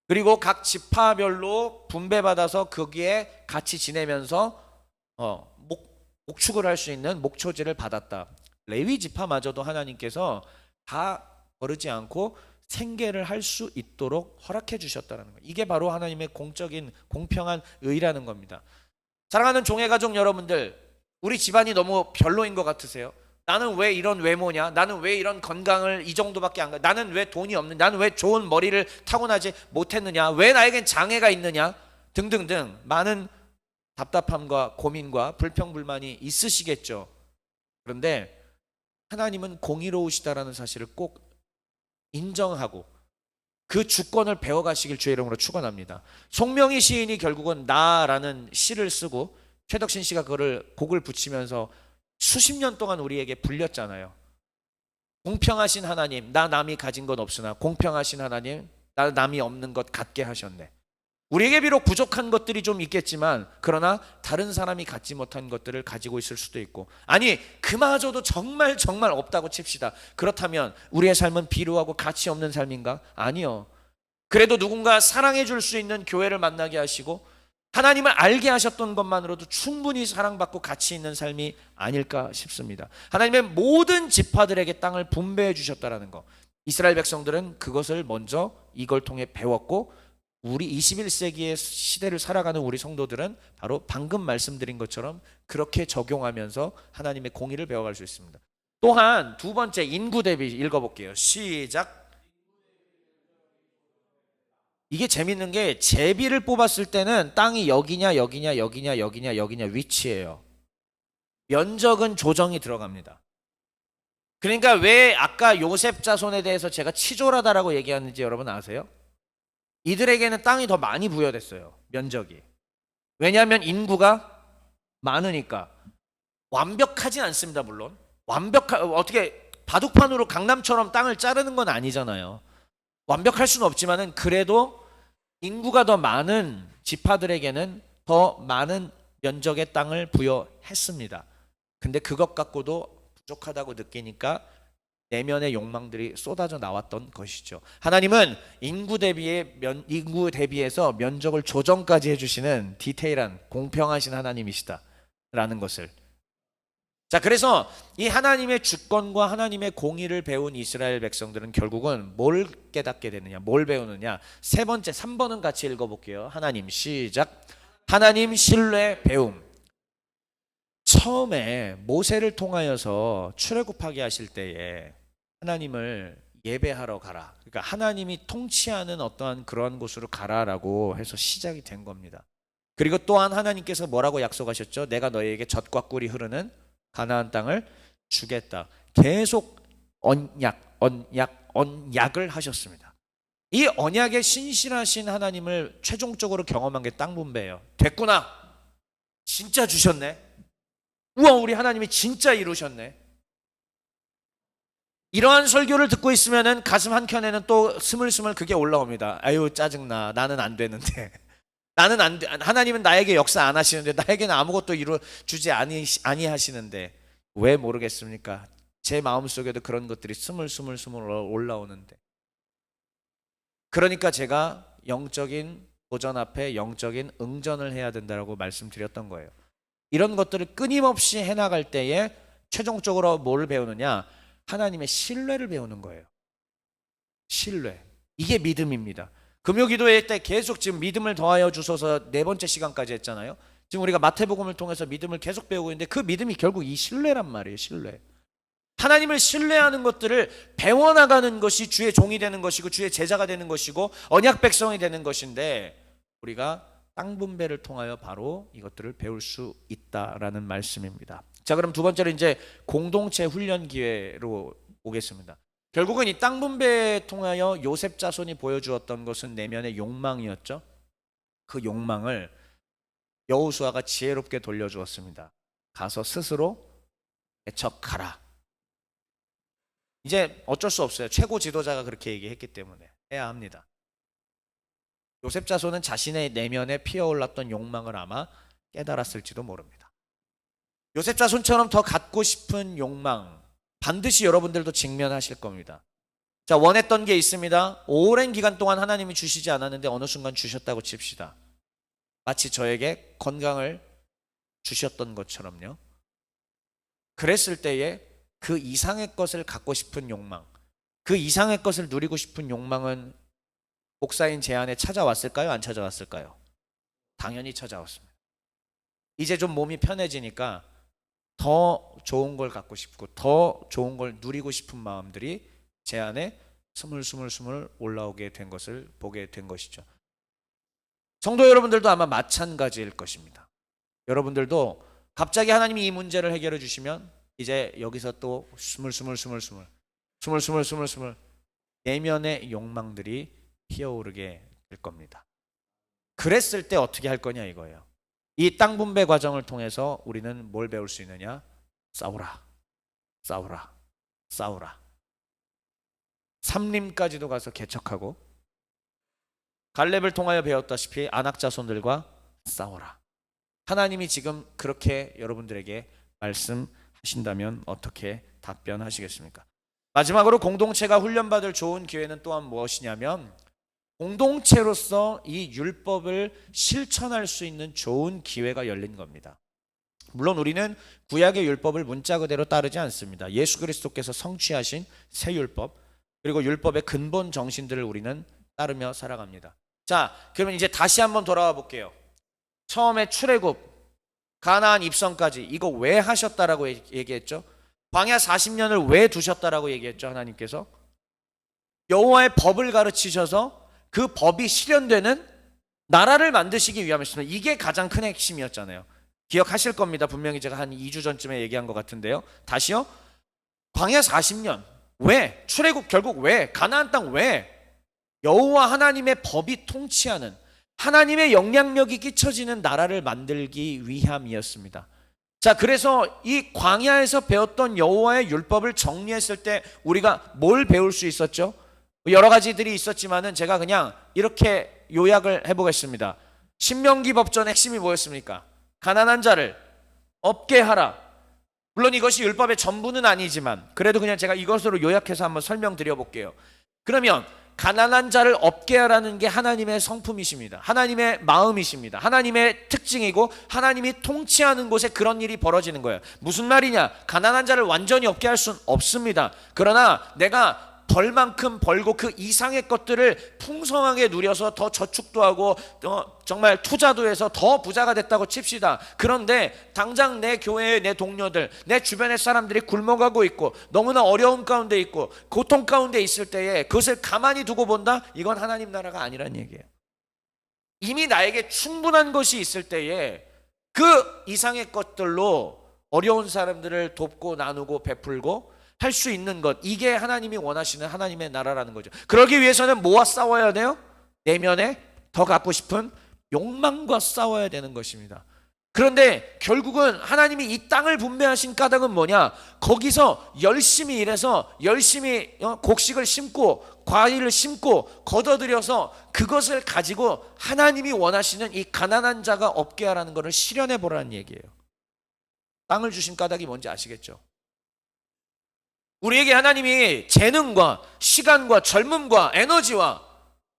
그리고 각 지파별로 분배받아서 거기에 같이 지내면서 목축을 할 수 있는 목초지를 받았다. 레위 지파마저도 하나님께서 다 거르지 않고 생계를 할 수 있도록 허락해 주셨다는 거예요. 이게 바로 하나님의 공적인 공평한 의라는 겁니다. 사랑하는 종의 가족 여러분들, 우리 집안이 너무 별로인 것 같으세요? 나는 왜 이런 외모냐? 나는 왜 이런 건강을 이 정도밖에 안 가? 나는 왜 돈이 없는? 나는 왜 좋은 머리를 타고나지 못했느냐? 왜 나에겐 장애가 있느냐? 등등등 많은 답답함과 고민과 불평불만이 있으시겠죠. 그런데 하나님은 공의로우시다라는 사실을 꼭 인정하고 그 주권을 배워가시길 주의 이름으로 축원합니다. 송명희 시인이 결국은 나라는 시를 쓰고 최덕신 씨가 그거를 곡을 붙이면서 수십 년 동안 우리에게 불렸잖아요. 공평하신 하나님, 나 남이 가진 것 없으나 공평하신 하나님, 나 남이 없는 것 같게 하셨네. 우리에게 비록 부족한 것들이 좀 있겠지만 그러나 다른 사람이 갖지 못한 것들을 가지고 있을 수도 있고, 아니 그마저도 정말 없다고 칩시다. 그렇다면 우리의 삶은 비루하고 가치 없는 삶인가? 아니요. 그래도 누군가 사랑해 줄 수 있는 교회를 만나게 하시고 하나님을 알게 하셨던 것만으로도 충분히 사랑받고 가치 있는 삶이 아닐까 싶습니다. 하나님의 모든 지파들에게 땅을 분배해 주셨다라는 거, 이스라엘 백성들은 그것을 먼저 이걸 통해 배웠고, 우리 21세기의 시대를 살아가는 우리 성도들은 바로 방금 말씀드린 것처럼 그렇게 적용하면서 하나님의 공의를 배워갈 수 있습니다. 또한 두 번째, 인구 대비 읽어볼게요. 시작. 이게 재밌는 게 제비를 뽑았을 때는 땅이 여기냐 위치예요. 면적은 조정이 들어갑니다. 그러니까 왜 아까 요셉 자손에 대해서 제가 치졸하다라고 얘기하는지 여러분 아세요? 이들에게는 땅이 더 많이 부여됐어요. 면적이. 왜냐하면 인구가 많으니까. 완벽하진 않습니다. 물론 어떻게 바둑판으로 강남처럼 땅을 자르는 건 아니잖아요. 완벽할 수는 없지만은 그래도 인구가 더 많은 지파들에게는 더 많은 면적의 땅을 부여했습니다. 근데 그것 갖고도 부족하다고 느끼니까 내면의 욕망들이 쏟아져 나왔던 것이죠. 하나님은 인구 대비해서 면적을 조정까지 해주시는 디테일한 공평하신 하나님이시다라는 것을. 자, 그래서 이 하나님의 주권과 하나님의 공의를 배운 이스라엘 백성들은 결국은 뭘 깨닫게 되느냐, 뭘 배우느냐. 세 번째, 3번은 같이 읽어볼게요. 하나님 시작. 하나님 신뢰 배움. 처음에 모세를 통하여서 출애굽하게 하실 때에 하나님을 예배하러 가라, 그러니까 하나님이 통치하는 어떠한 그러한 곳으로 가라라고 해서 시작이 된 겁니다. 그리고 또한 하나님께서 뭐라고 약속하셨죠? 내가 너희에게 젖과 꿀이 흐르는 가나안 땅을 주겠다. 계속 언약을 하셨습니다. 이 언약의 신실하신 하나님을 최종적으로 경험한 게 땅 분배예요. 됐구나, 진짜 주셨네. 우와, 우리 하나님이 진짜 이루셨네. 이러한 설교를 듣고 있으면은 가슴 한켠에는 또 스물스물 그게 올라옵니다. 아유 짜증나, 나는 안 되는데. 나는 안 돼. 하나님은 나에게 역사 안 하시는데, 나에게는 아무것도 이루어주지 아니하시는데 왜 모르겠습니까? 제 마음속에도 그런 것들이 스물스물 올라오는데. 그러니까 제가 영적인 도전 앞에 영적인 응전을 해야 된다고 말씀드렸던 거예요. 이런 것들을 끊임없이 해나갈 때에 최종적으로 뭘 배우느냐? 하나님의 신뢰를 배우는 거예요. 신뢰. 이게 믿음입니다. 금요기도회 때 계속 지금 믿음을 더하여 주소서 네 번째 시간까지 했잖아요. 지금 우리가 마태복음을 통해서 믿음을 계속 배우고 있는데 그 믿음이 결국 이 신뢰란 말이에요. 신뢰. 하나님을 신뢰하는 것들을 배워나가는 것이 주의 종이 되는 것이고 주의 제자가 되는 것이고 언약 백성이 되는 것인데, 우리가 땅 분배를 통하여 바로 이것들을 배울 수 있다라는 말씀입니다. 자, 그럼 두 번째로 이제 공동체 훈련 기회로 오겠습니다. 결국은 이 땅 분배에 통하여 요셉 자손이 보여주었던 것은 내면의 욕망이었죠. 그 욕망을 여호수아가 지혜롭게 돌려주었습니다. 가서 스스로 대척하라. 이제 어쩔 수 없어요. 최고 지도자가 그렇게 얘기했기 때문에 해야 합니다. 요셉 자손은 자신의 내면에 피어올랐던 욕망을 아마 깨달았을지도 모릅니다. 요셉 자손처럼 더 갖고 싶은 욕망 반드시 여러분들도 직면하실 겁니다. 자, 원했던 게 있습니다. 오랜 기간 동안 하나님이 주시지 않았는데 어느 순간 주셨다고 칩시다. 마치 저에게 건강을 주셨던 것처럼요. 그랬을 때에 그 이상의 것을 갖고 싶은 욕망, 그 이상의 것을 누리고 싶은 욕망은 목사인 제 안에 찾아왔을까요? 안 찾아왔을까요? 당연히 찾아왔습니다. 이제 좀 몸이 편해지니까 더 좋은 걸 갖고 싶고 더 좋은 걸 누리고 싶은 마음들이 제 안에 스물스물 올라오게 된 것을 보게 된 것이죠. 성도 여러분들도 아마 마찬가지일 것입니다. 여러분들도 갑자기 하나님이 이 문제를 해결해 주시면 이제 여기서 또 스물스물 내면의 욕망들이 피어오르게 될 겁니다. 그랬을 때 어떻게 할 거냐 이거예요. 이 땅 분배 과정을 통해서 우리는 뭘 배울 수 있느냐? 싸우라. 삼림까지도 가서 개척하고 갈렙을 통하여 배웠다시피 아낙 자손들과 싸워라. 하나님이 지금 그렇게 여러분들에게 말씀하신다면 어떻게 답변하시겠습니까? 마지막으로 공동체가 훈련받을 좋은 기회는 또한 무엇이냐면 공동체로서 이 율법을 실천할 수 있는 좋은 기회가 열린 겁니다. 물론 우리는 구약의 율법을 문자 그대로 따르지 않습니다. 예수 그리스도께서 성취하신 새 율법 그리고 율법의 근본 정신들을 우리는 따르며 살아갑니다. 자, 그러면 이제 다시 한번 돌아와 볼게요. 처음에 출애굽, 가나안 입성까지 이거 왜 하셨다라고 얘기했죠? 광야 40년을 왜 두셨다라고 얘기했죠? 하나님께서 여호와의 법을 가르치셔서 그 법이 실현되는 나라를 만드시기 위함이었습니다. 이게 가장 큰 핵심이었잖아요. 기억하실 겁니다. 분명히 제가 한 2주 전쯤에 얘기한 것 같은데요. 다시요. 광야 40년 왜? 출애굽 결국 왜? 가나안 땅 왜? 여호와 하나님의 법이 통치하는 하나님의 영향력이 끼쳐지는 나라를 만들기 위함이었습니다. 자, 그래서 이 광야에서 배웠던 여호와의 율법을 정리했을 때 우리가 뭘 배울 수 있었죠? 여러 가지들이 있었지만은 제가 그냥 이렇게 요약을 해보겠습니다. 신명기 법전의 핵심이 뭐였습니까? 가난한 자를 없게 하라. 물론 이것이 율법의 전부는 아니지만 그래도 그냥 제가 이것으로 요약해서 한번 설명드려 볼게요. 그러면 가난한 자를 없게 하라는 게 하나님의 성품이십니다. 하나님의 마음이십니다. 하나님의 특징이고 하나님이 통치하는 곳에 그런 일이 벌어지는 거예요. 무슨 말이냐? 가난한 자를 완전히 없게 할 수는 없습니다. 그러나 내가 벌만큼 벌고 그 이상의 것들을 풍성하게 누려서 더 저축도 하고 정말 투자도 해서 더 부자가 됐다고 칩시다. 그런데 당장 내 교회의 내 동료들, 내 주변의 사람들이 굶어가고 있고 너무나 어려움 가운데 있고 고통 가운데 있을 때에 그것을 가만히 두고 본다? 이건 하나님 나라가 아니란 얘기예요. 이미 나에게 충분한 것이 있을 때에 그 이상의 것들로 어려운 사람들을 돕고 나누고 베풀고 할 수 있는 것, 이게 하나님이 원하시는 하나님의 나라라는 거죠. 그러기 위해서는 뭐와 싸워야 돼요? 내면에 더 갖고 싶은 욕망과 싸워야 되는 것입니다. 그런데 결국은 하나님이 이 땅을 분배하신 까닭은 뭐냐? 거기서 열심히 일해서 열심히 곡식을 심고 과일을 심고 걷어들여서 그것을 가지고 하나님이 원하시는 이 가난한 자가 없게 하라는 것을 실현해 보라는 얘기예요. 땅을 주신 까닭이 뭔지 아시겠죠? 우리에게 하나님이 재능과 시간과 젊음과 에너지와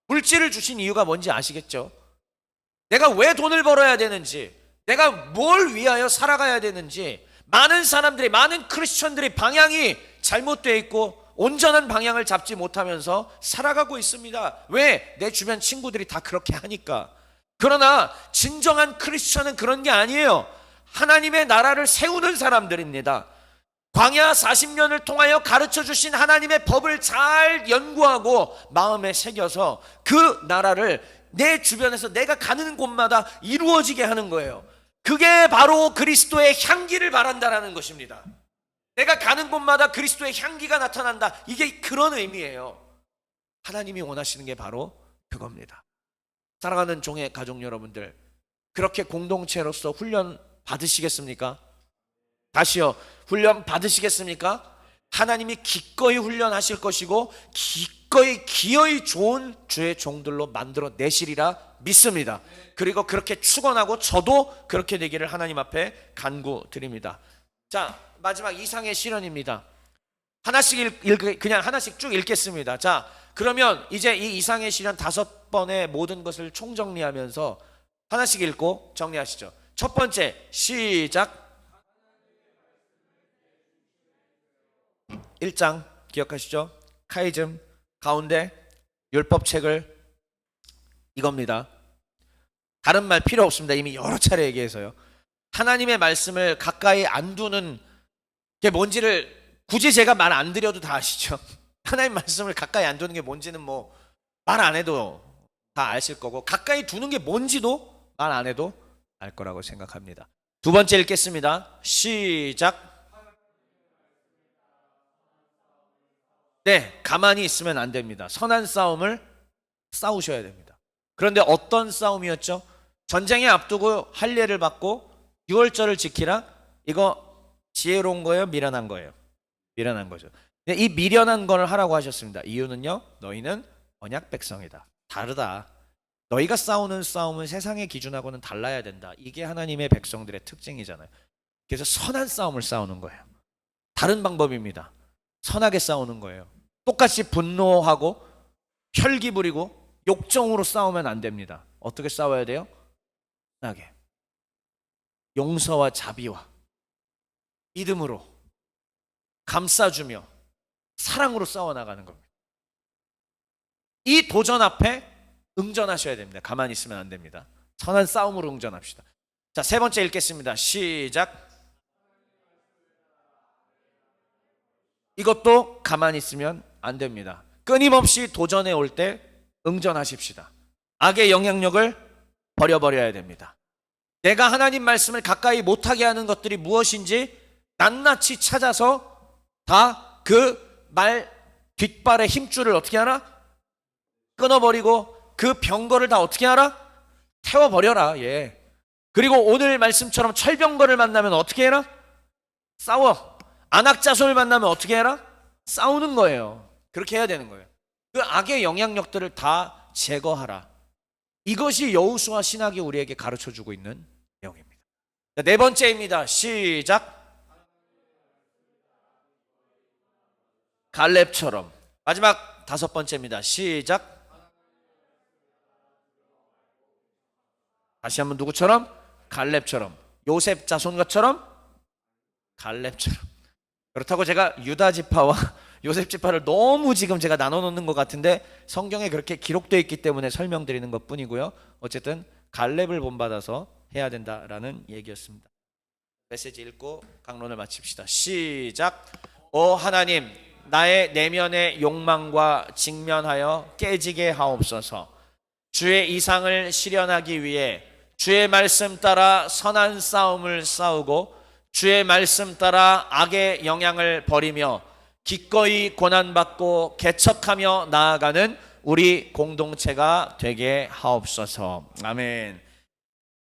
물질을 주신 이유가 뭔지 아시겠죠? 내가 왜 돈을 벌어야 되는지, 내가 뭘 위하여 살아가야 되는지, 많은 사람들이, 많은 크리스천들이 방향이 잘못되어 있고 온전한 방향을 잡지 못하면서 살아가고 있습니다. 왜? 내 주변 친구들이 다 그렇게 하니까. 그러나 진정한 크리스천은 그런 게 아니에요. 하나님의 나라를 세우는 사람들입니다. 광야 40년을 통하여 가르쳐 주신 하나님의 법을 잘 연구하고 마음에 새겨서 그 나라를 내 주변에서 내가 가는 곳마다 이루어지게 하는 거예요. 그게 바로 그리스도의 향기를 바란다라는 것입니다. 내가 가는 곳마다 그리스도의 향기가 나타난다. 이게 그런 의미예요. 하나님이 원하시는 게 바로 그겁니다. 사랑하는 종의 가족 여러분들, 그렇게 공동체로서 훈련 받으시겠습니까? 다시요, 훈련 받으시겠습니까? 하나님이 기꺼이 훈련하실 것이고 기꺼이 좋은 주의 종들로 만들어 내시리라 믿습니다. 그리고 그렇게 축원하고 저도 그렇게 되기를 하나님 앞에 간구드립니다. 자, 마지막 이상의 실현입니다. 하나씩 그냥 하나씩 쭉 읽겠습니다. 자, 그러면 이제 이 이상의 실현 5번의 모든 것을 총정리하면서 하나씩 읽고 정리하시죠. 첫 번째, 시작. 1장 기억하시죠? 카이즘 가운데 율법책을 이겁니다. 다른 말 필요 없습니다. 이미 여러 차례 얘기해서요. 하나님의 말씀을 가까이 안 두는 게 뭔지를 굳이 제가 말 안 드려도 다 아시죠? 하나님 말씀을 가까이 안 두는 게 뭔지는 뭐 말 안 해도 다 아실 거고, 가까이 두는 게 뭔지도 말 안 해도 알 거라고 생각합니다. 두 번째 읽겠습니다. 시작. 네, 가만히 있으면 안 됩니다. 선한 싸움을 싸우셔야 됩니다. 그런데 어떤 싸움이었죠? 전쟁에 앞두고 할례를 받고 유월절을 지키라? 이거 지혜로운 거예요? 미련한 거예요? 미련한 거죠. 이 미련한 걸 하라고 하셨습니다. 이유는요, 너희는 언약 백성이다. 다르다. 너희가 싸우는 싸움은 세상의 기준하고는 달라야 된다. 이게 하나님의 백성들의 특징이잖아요. 그래서 선한 싸움을 싸우는 거예요. 다른 방법입니다. 선하게 싸우는 거예요. 똑같이 분노하고 혈기 부리고 욕정으로 싸우면 안 됩니다. 어떻게 싸워야 돼요? 선하게. 용서와 자비와 믿음으로 감싸주며 사랑으로 싸워나가는 겁니다. 이 도전 앞에 응전하셔야 됩니다. 가만히 있으면 안 됩니다. 선한 싸움으로 응전합시다. 자, 세 번째 읽겠습니다. 시작. 이것도 가만히 있으면 안 됩니다. 끊임없이 도전해 올 때 응전하십시다. 악의 영향력을 버려버려야 됩니다. 내가 하나님 말씀을 가까이 못하게 하는 것들이 무엇인지 낱낱이 찾아서 다 그 말 뒷발의 힘줄을 어떻게 하나? 끊어버리고 그 병거를 다 어떻게 하라? 태워버려라. 예. 그리고 오늘 말씀처럼 철병거를 만나면 어떻게 해라? 싸워. 안악자손을 만나면 어떻게 해라? 싸우는 거예요. 그렇게 해야 되는 거예요. 그 악의 영향력들을 다 제거하라. 이것이 여호수아 신학이 우리에게 가르쳐주고 있는 내용입니다. 네 번째입니다. 시작. 갈렙처럼. 마지막 5번째입니다. 시작. 다시 한번 누구처럼? 갈렙처럼. 요셉 자손과처럼? 갈렙처럼. 그렇다고 제가 유다 지파와 요셉 지파를 너무 지금 제가 나눠 놓는 것 같은데 성경에 그렇게 기록되어 있기 때문에 설명드리는 것 뿐이고요. 어쨌든 갈렙을 본받아서 해야 된다라는 얘기였습니다. 메시지 읽고 강론을 마칩시다. 시작. 오 하나님, 나의 내면의 욕망과 직면하여 깨지게 하옵소서. 주의 이상을 실현하기 위해 주의 말씀 따라 선한 싸움을 싸우고 주의 말씀 따라 악의 영향을 버리며 기꺼이 고난받고 개척하며 나아가는 우리 공동체가 되게 하옵소서. 아멘.